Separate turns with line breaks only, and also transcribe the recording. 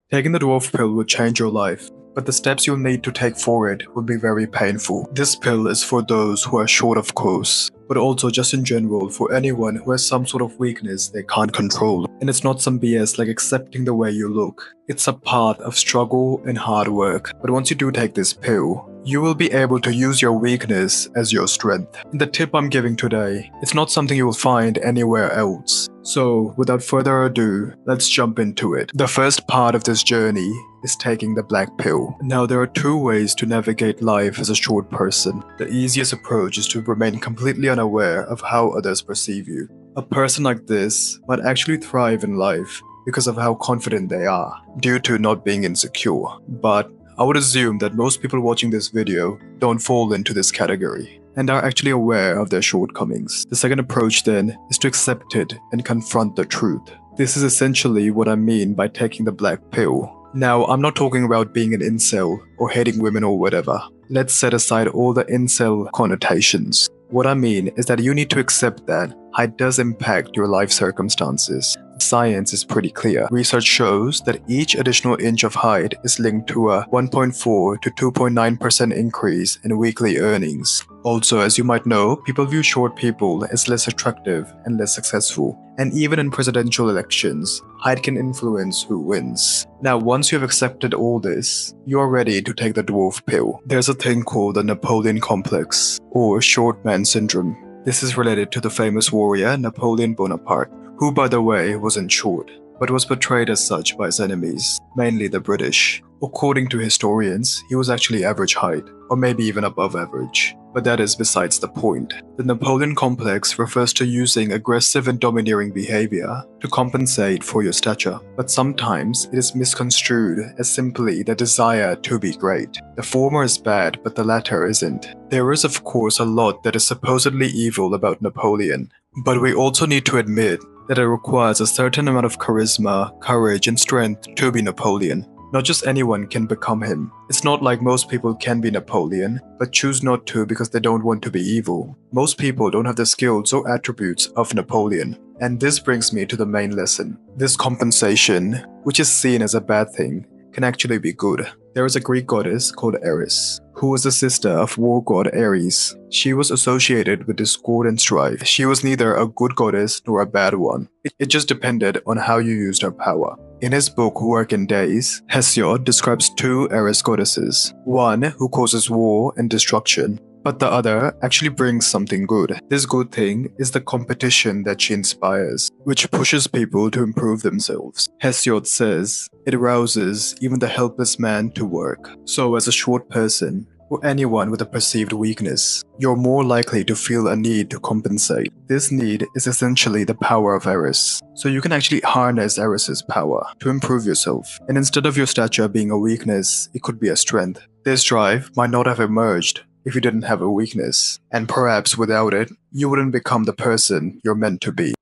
Taking the dwarf pill will change your life, but the steps you'll need to take for it will be very painful. This pill is for those who are short of course, but also just in general for anyone who has some sort of weakness they can't control. And it's not some BS like accepting the way you look. It's a path of struggle and hard work. But once you do take this pill, you will be able to use your weakness as your strength. And the tip I'm giving today, it's not something you will find anywhere else. So without further ado, let's jump into it. The first part of this journey is taking the black pill. Now there are two ways to navigate life as a short person. The easiest approach is to remain completely unaware of how others perceive you. A person like this might actually thrive in life because of how confident they are, due to not being insecure. But I would assume that most people watching this video don't fall into this category and are actually aware of their shortcomings. The second approach then is to accept it and confront the truth. This is essentially what I mean by taking the black pill. Now, I'm not talking about being an incel or hating women or whatever. Let's set aside all the incel connotations. What I mean is that you need to accept that height does impact your life circumstances. Science is pretty clear. Research shows that each additional inch of height is linked to a 1.4 to 2.9% increase in weekly earnings. Also, as you might know, people view short people as less attractive and less successful. And even in presidential elections, height can influence who wins. Now, once you have accepted all this, you are ready to take the dwarf pill. There's a thing called the Napoleon complex, or short man syndrome. This is related to the famous warrior Napoleon Bonaparte, who by the way wasn't short, but was portrayed as such by his enemies, mainly the British. According to historians, he was actually average height, or maybe even above average. But that is besides the point. The Napoleon complex refers to using aggressive and domineering behavior to compensate for your stature. But sometimes it is misconstrued as simply the desire to be great. The former is bad, but the latter isn't. There is of course a lot that is supposedly evil about Napoleon, but we also need to admit that it requires a certain amount of charisma, courage, and strength to be Napoleon. Not just anyone can become him. It's not like most people can be Napoleon, but choose not to because they don't want to be evil. Most people don't have the skills or attributes of Napoleon. And this brings me to the main lesson. This compensation, which is seen as a bad thing, can actually be good. There is a Greek goddess called Eris, who was the sister of war god Ares. She was associated with discord and strife. She was neither a good goddess nor a bad one. It just depended on how you used her power. In his book Work and Days, Hesiod describes two Eris goddesses, one who causes war and destruction, but the other actually brings something good. This good thing is the competition that she inspires, which pushes people to improve themselves. Hesiod says, it rouses even the helpless man to work. So as a short person, or anyone with a perceived weakness, you're more likely to feel a need to compensate. This need is essentially the power of Eris. So you can actually harness Eris's power to improve yourself. And instead of your stature being a weakness, it could be a strength. This drive might not have emerged if you didn't have a weakness. And perhaps without it, you wouldn't become the person you're meant to be.